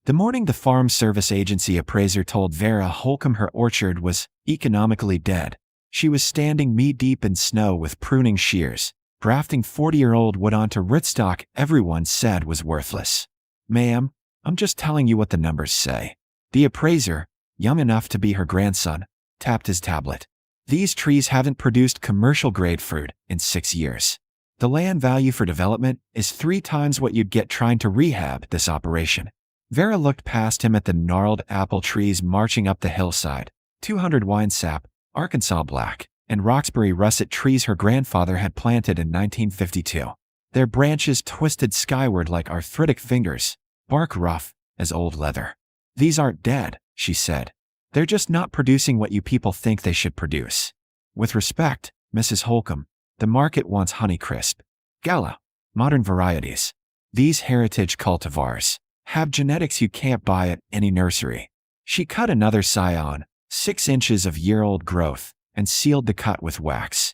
The morning the Farm Service Agency appraiser told Vera Holcomb her orchard was economically dead, she was standing knee-deep in snow with pruning shears, grafting 40-year-old wood onto rootstock everyone said was worthless. "Ma'am, I'm just telling you what the numbers say." The appraiser, young enough to be her grandson, tapped his tablet. "These trees haven't produced commercial-grade fruit in 6 years. The land value for development is 3 times what you'd get trying to rehab this operation." Vera looked past him at the gnarled apple trees marching up the hillside, 200 Winesap, Arkansas Black, and Roxbury russet trees her grandfather had planted in 1952. Their branches twisted skyward like arthritic fingers, bark rough as old leather. "These aren't dead," she said. "They're just not producing what you people think they should produce. With respect, Mrs. Holcomb, the market wants Honeycrisp, Gala, modern varieties. These heritage cultivars have genetics you can't buy at any nursery." She cut another scion, 6 inches of year-old growth, and sealed the cut with wax.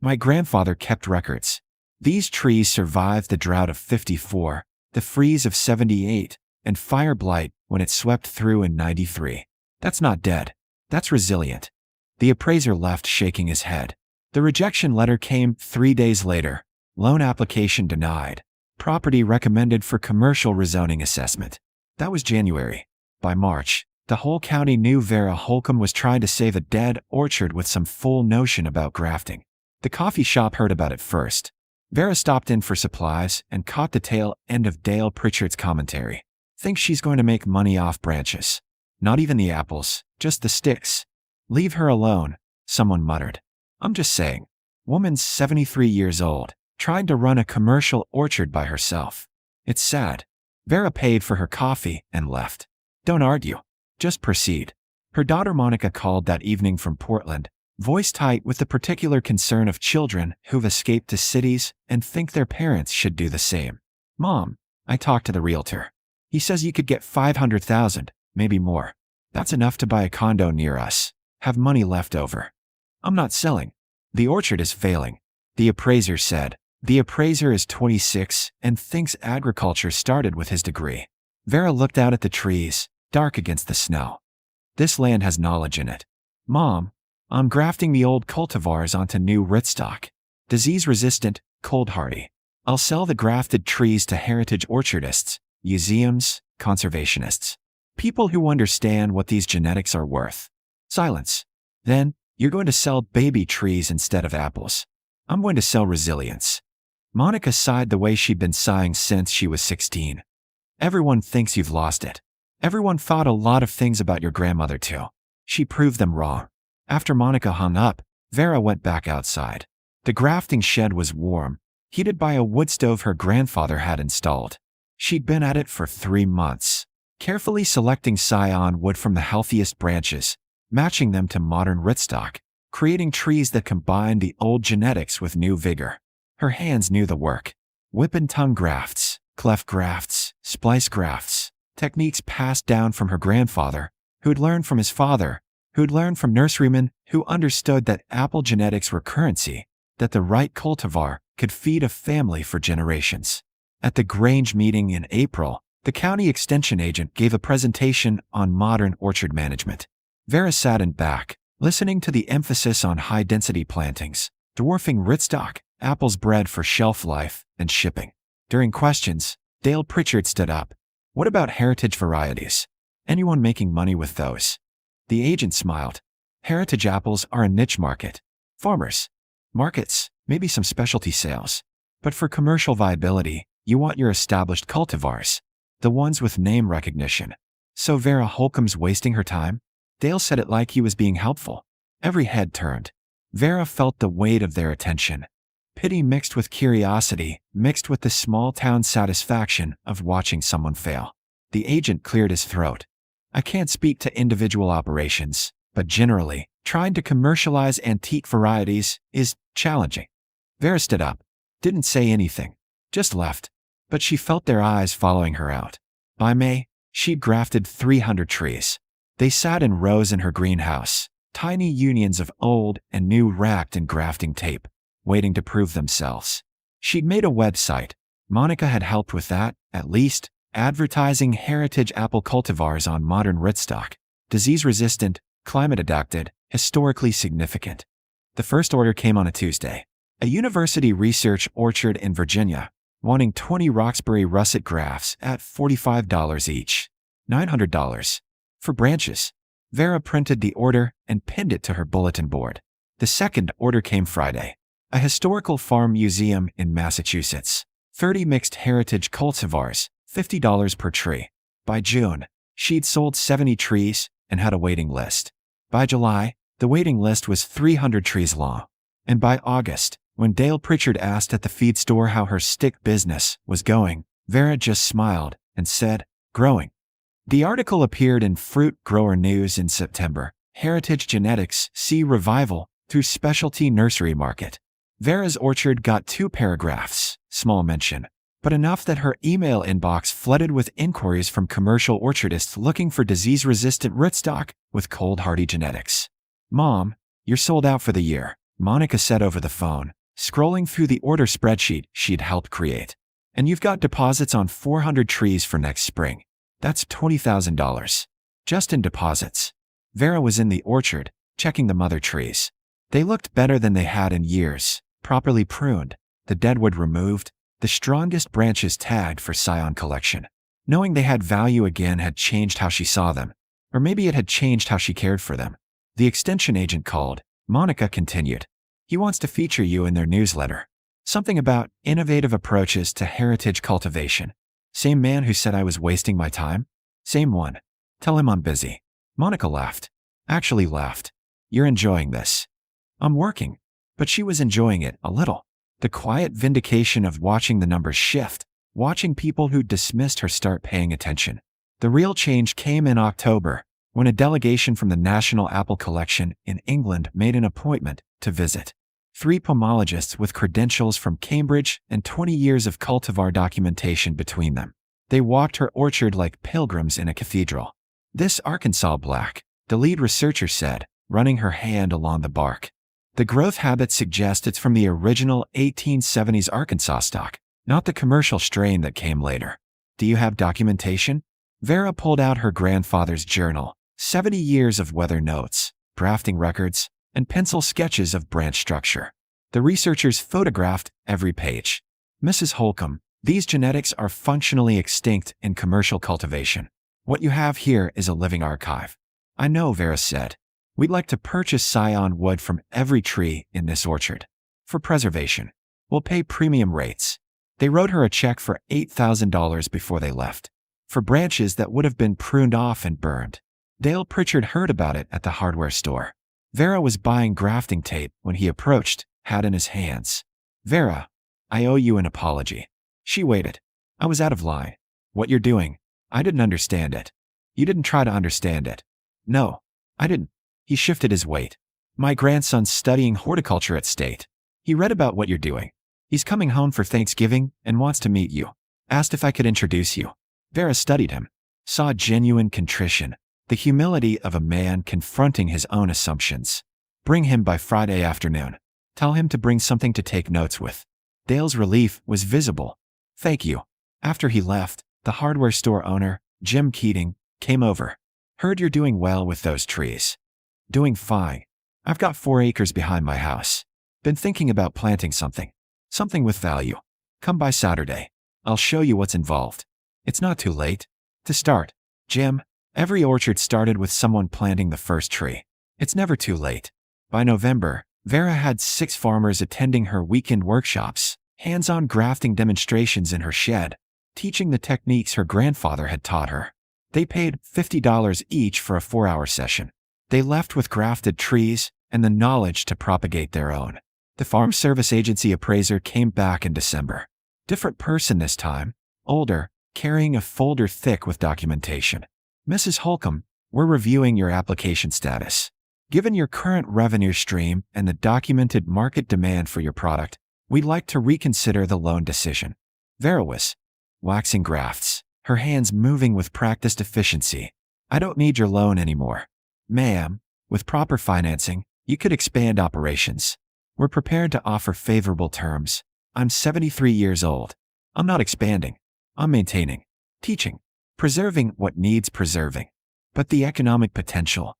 "My grandfather kept records. These trees survived the drought of '54, the freeze of '78, and fire blight when it swept through in '93. That's not dead. That's resilient." The appraiser left shaking his head. The rejection letter came 3 days later. Loan application denied. Property recommended for commercial rezoning assessment. That was January. By March, the whole county knew Vera Holcomb was trying to save a dead orchard with some full notion about grafting. The coffee shop heard about it first. Vera stopped in for supplies and caught the tail end of Dale Pritchard's commentary. "Thinks she's going to make money off branches. Not even the apples, just the sticks. Leave her alone," someone muttered. "I'm just saying. Woman's 73 years old, trying to run a commercial orchard by herself. It's sad." Vera paid for her coffee and left. "Don't argue. Just proceed." Her daughter Monica called that evening from Portland, voice tight with the particular concern of children who've escaped to cities and think their parents should do the same. "Mom, I talked to the realtor. He says you could get $500,000, maybe more. That's enough to buy a condo near us. Have money left over." "I'm not selling. The orchard is failing," the appraiser said. The appraiser is 26 and thinks agriculture started with his degree. Vera looked out at the trees, dark against the snow. "This land has knowledge in it. Mom, I'm grafting the old cultivars onto new rootstock. Disease-resistant, cold-hardy. I'll sell the grafted trees to heritage orchardists, museums, conservationists. People who understand what these genetics are worth." Silence. "Then, you're going to sell baby trees instead of apples." "I'm going to sell resilience." Monica sighed the way she'd been sighing since she was 16. "Everyone thinks you've lost it. Everyone thought a lot of things about your grandmother too. She proved them wrong." After Monica hung up, Vera went back outside. The grafting shed was warm, heated by a wood stove her grandfather had installed. She'd been at it for 3 months, carefully selecting scion wood from the healthiest branches, matching them to modern rootstock, creating trees that combined the old genetics with new vigor. Her hands knew the work. Whip and tongue grafts, cleft grafts, splice grafts, techniques passed down from her grandfather, who'd learned from his father, who'd learned from nurserymen who understood that apple genetics were currency, that the right cultivar could feed a family for generations. At the Grange meeting in April, the county extension agent gave a presentation on modern orchard management. Vera sat in back, listening to the emphasis on high-density plantings, dwarfing rootstock, apples bred for shelf life, and shipping. During questions, Dale Pritchard stood up. "What about heritage varieties? Anyone making money with those?" The agent smiled. "Heritage apples are a niche market. Farmers. Markets, maybe some specialty sales. But for commercial viability, you want your established cultivars. The ones with name recognition." "So Vera Holcomb's wasting her time?" Dale said it like he was being helpful. Every head turned. Vera felt the weight of their attention. Pity mixed with curiosity, mixed with the small-town satisfaction of watching someone fail. The agent cleared his throat. "I can't speak to individual operations, but generally, trying to commercialize antique varieties is challenging." Vera stood up. Didn't say anything. Just left. But she felt their eyes following her out. By May, she'd grafted 300 trees. They sat in rows in her greenhouse, tiny unions of old and new racked in grafting tape, waiting to prove themselves. She'd made a website. Monica had helped with that, at least, advertising heritage apple cultivars on modern rootstock, disease-resistant, climate-adapted, historically significant. The first order came on a Tuesday. A university research orchard in Virginia, wanting 20 Roxbury russet grafts at $45 each, $900 for branches. Vera printed the order and pinned it to her bulletin board. The second order came Friday. A historical farm museum in Massachusetts, 30 mixed heritage cultivars, $50 per tree. By June, she'd sold 70 trees and had a waiting list. By July, the waiting list was 300 trees long. And by August, when Dale Pritchard asked at the feed store how her stick business was going, Vera just smiled and said, "Growing." The article appeared in Fruit Grower News in September. Heritage Genetics see revival through specialty nursery market. Vera's orchard got 2 paragraphs, small mention, but enough that her email inbox flooded with inquiries from commercial orchardists looking for disease-resistant rootstock with cold-hardy genetics. "Mom, you're sold out for the year," Monica said over the phone, scrolling through the order spreadsheet she'd helped create. "And you've got deposits on 400 trees for next spring. That's $20,000. Just in deposits." Vera was in the orchard, checking the mother trees. They looked better than they had in years, properly pruned, the deadwood removed, the strongest branches tagged for scion collection. Knowing they had value again had changed how she saw them. Or maybe it had changed how she cared for them. The extension agent called. Monica continued. "He wants to feature you in their newsletter. Something about innovative approaches to heritage cultivation." "Same man who said I was wasting my time?" "Same one. Tell him I'm busy." Monica laughed. Actually laughed. "You're enjoying this." "I'm working." But she was enjoying it a little. The quiet vindication of watching the numbers shift, watching people who dismissed her start paying attention. The real change came in October, when a delegation from the National Apple Collection in England made an appointment to visit. 3 pomologists with credentials from Cambridge and 20 years of cultivar documentation between them. They walked her orchard like pilgrims in a cathedral. "This Arkansas black," the lead researcher said, running her hand along the bark. "The growth habits suggest it's from the original 1870s Arkansas stock, not the commercial strain that came later." "Do you have documentation?" Vera pulled out her grandfather's journal, 70 years of weather notes, grafting records, and pencil sketches of branch structure. The researchers photographed every page. "Mrs. Holcomb, these genetics are functionally extinct in commercial cultivation. What you have here is a living archive." "I know," Vera said. "We'd like to purchase scion wood from every tree in this orchard. For preservation. We'll pay premium rates." They wrote her a check for $8,000 before they left. For branches that would have been pruned off and burned. Dale Pritchard heard about it at the hardware store. Vera was buying grafting tape when he approached, hat in his hands. "Vera, I owe you an apology." She waited. "I was out of line. What you're doing, I didn't understand it." "You didn't try to understand it." "No, I didn't." He shifted his weight. "My grandson's studying horticulture at State. He read about what you're doing. He's coming home for Thanksgiving and wants to meet you. Asked if I could introduce you." Vera studied him, saw genuine contrition, the humility of a man confronting his own assumptions. "Bring him by Friday afternoon. Tell him to bring something to take notes with." Dale's relief was visible. "Thank you." After he left, the hardware store owner, Jim Keating, came over. "Heard you're doing well with those trees." "Doing fine. I've got 4 acres behind my house. Been thinking about planting something. Something with value. Come by Saturday. I'll show you what's involved. It's not too late to start." "Jim, every orchard started with someone planting the first tree. It's never too late." By November, Vera had 6 farmers attending her weekend workshops, hands-on grafting demonstrations in her shed, teaching the techniques her grandfather had taught her. They paid $50 each for a 4-hour session. They left with grafted trees and the knowledge to propagate their own. The Farm Service Agency appraiser came back in December. Different person this time, older, carrying a folder thick with documentation. "Mrs. Holcomb, we're reviewing your application status. Given your current revenue stream and the documented market demand for your product, we'd like to reconsider the loan decision." Vera was waxing grafts, her hands moving with practiced efficiency. "I don't need your loan anymore. Ma'am, with proper financing, you could expand operations. We're prepared to offer favorable terms. I'm 73 years old. I'm not expanding. I'm maintaining." Teaching. Preserving what needs preserving. But the economic potential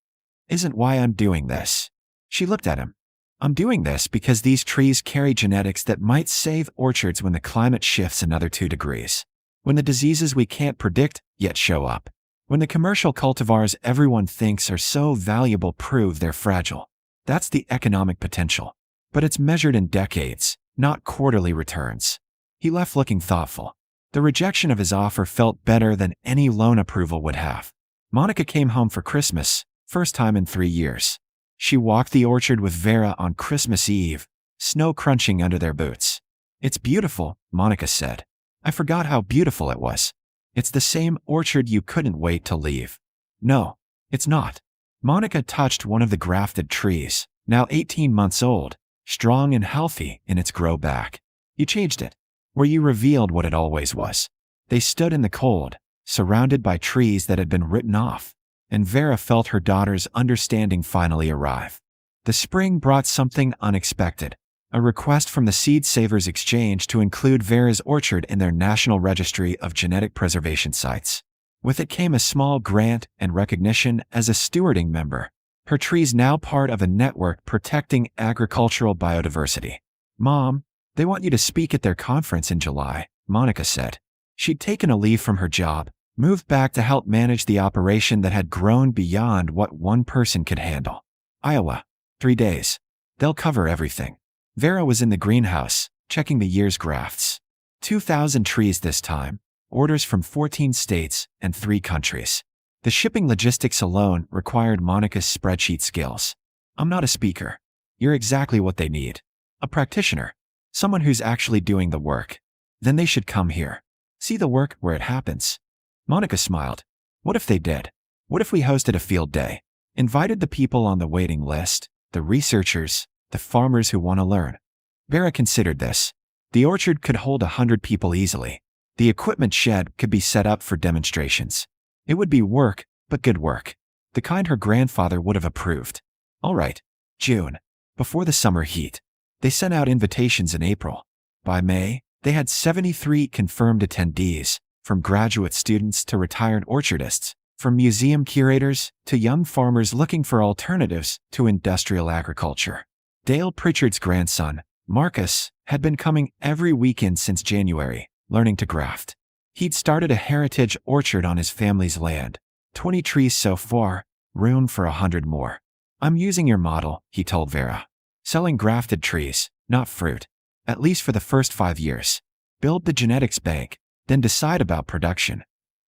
isn't why I'm doing this. She looked at him. I'm doing this because these trees carry genetics that might save orchards when the climate shifts another 2 degrees. When the diseases we can't predict yet show up. When the commercial cultivars everyone thinks are so valuable prove they're fragile. That's the economic potential. But it's measured in decades, not quarterly returns. He left looking thoughtful. The rejection of his offer felt better than any loan approval would have. Monica came home for Christmas, first time in 3 years. She walked the orchard with Vera on Christmas Eve, snow crunching under their boots. It's beautiful, Monica said. I forgot how beautiful it was. It's the same orchard you couldn't wait to leave. No, it's not. Monica touched one of the grafted trees, now 18 months old, strong and healthy in its grow back. You changed it. Where you revealed what it always was. They stood in the cold, surrounded by trees that had been written off, and Vera felt her daughter's understanding finally arrive. The spring brought something unexpected, a request from the Seed Savers Exchange to include Vera's orchard in their National Registry of Genetic Preservation Sites. With it came a small grant and recognition as a stewarding member. Her trees now part of a network protecting agricultural biodiversity. Mom, they want you to speak at their conference in July, Monica said. She'd taken a leave from her job, moved back to help manage the operation that had grown beyond what one person could handle. Iowa, 3 days. They'll cover everything. Vera was in the greenhouse, checking the year's grafts. 2,000 trees this time, orders from 14 states and 3 countries. The shipping logistics alone required Monica's spreadsheet skills. I'm not a speaker. You're exactly what they need. A practitioner. Someone who's actually doing the work. Then they should come here. See the work where it happens. Monica smiled. What if they did? What if we hosted a field day? Invited the people on the waiting list, the researchers, the farmers who want to learn. Vera considered this. The orchard could hold 100 people easily. The equipment shed could be set up for demonstrations. It would be work, but good work. The kind her grandfather would have approved. All right, June. Before the summer heat. They sent out invitations in April. By May, they had 73 confirmed attendees, from graduate students to retired orchardists, from museum curators to young farmers looking for alternatives to industrial agriculture. Dale Pritchard's grandson, Marcus, had been coming every weekend since January, learning to graft. He'd started a heritage orchard on his family's land. 20 trees so far, room for 100 more. I'm using your model, he told Vera. Selling grafted trees, not fruit. At least for the first 5 years. Build the genetics bank, then decide about production.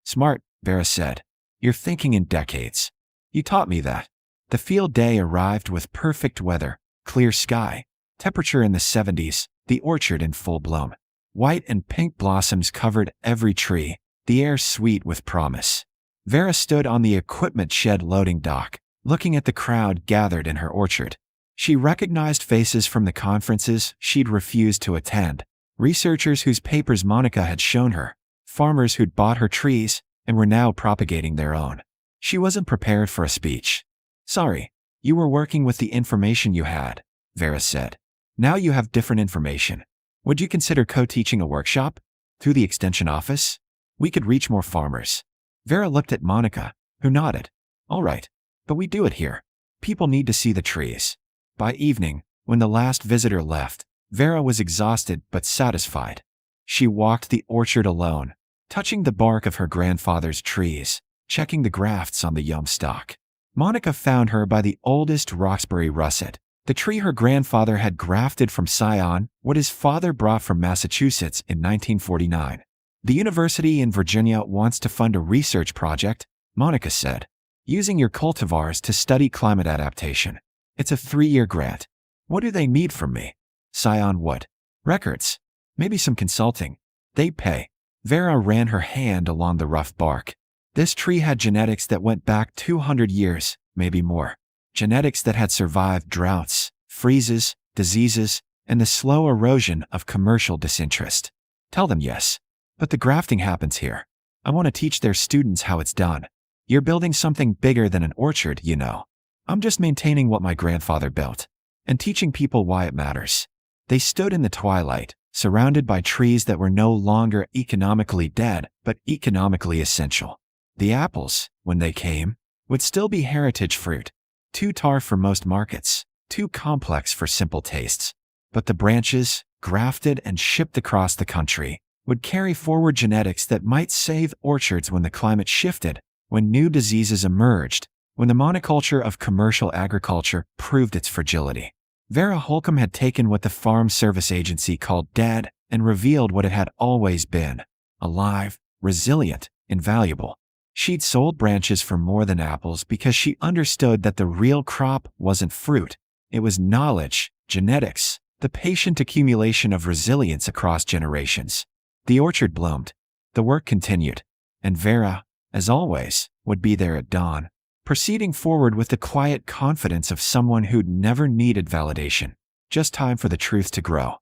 Smart, Vera said. You're thinking in decades. You taught me that. The field day arrived with perfect weather, clear sky, temperature in the 70s, the orchard in full bloom. White and pink blossoms covered every tree, the air sweet with promise. Vera stood on the equipment shed loading dock, looking at the crowd gathered in her orchard. She recognized faces from the conferences she'd refused to attend, researchers whose papers Monica had shown her, farmers who'd bought her trees and were now propagating their own. She wasn't prepared for a speech. Sorry, you were working with the information you had, Vera said. Now you have different information. Would you consider co-teaching a workshop? Through the extension office? We could reach more farmers. Vera looked at Monica, who nodded. All right, but we do it here. People need to see the trees. By evening, when the last visitor left, Vera was exhausted but satisfied. She walked the orchard alone, touching the bark of her grandfather's trees, checking the grafts on the young stock. Monica found her by the oldest Roxbury russet, the tree her grandfather had grafted from Scion, what his father brought from Massachusetts in 1949. The university in Virginia wants to fund a research project, Monica said, using your cultivars to study climate adaptation. It's a 3-year grant. What do they need from me? Scion wood. Records. Maybe some consulting. They pay. Vera ran her hand along the rough bark. This tree had genetics that went back 200 years, maybe more. Genetics that had survived droughts, freezes, diseases, and the slow erosion of commercial disinterest. Tell them yes. But the grafting happens here. I want to teach their students how it's done. You're building something bigger than an orchard, you know. I'm just maintaining what my grandfather built and teaching people why it matters. They stood in the twilight, surrounded by trees that were no longer economically dead, but economically essential. The apples, when they came, would still be heritage fruit, too tart for most markets, too complex for simple tastes. But the branches, grafted and shipped across the country, would carry forward genetics that might save orchards when the climate shifted, when new diseases emerged, when the monoculture of commercial agriculture proved its fragility. Vera Holcomb had taken what the Farm Service Agency called dead and revealed what it had always been: alive, resilient, invaluable. She'd sold branches for more than apples because she understood that the real crop wasn't fruit. It was knowledge, genetics, the patient accumulation of resilience across generations. The orchard bloomed. The work continued. And Vera, as always, would be there at dawn, proceeding forward with the quiet confidence of someone who'd never needed validation. Just time for the truth to grow.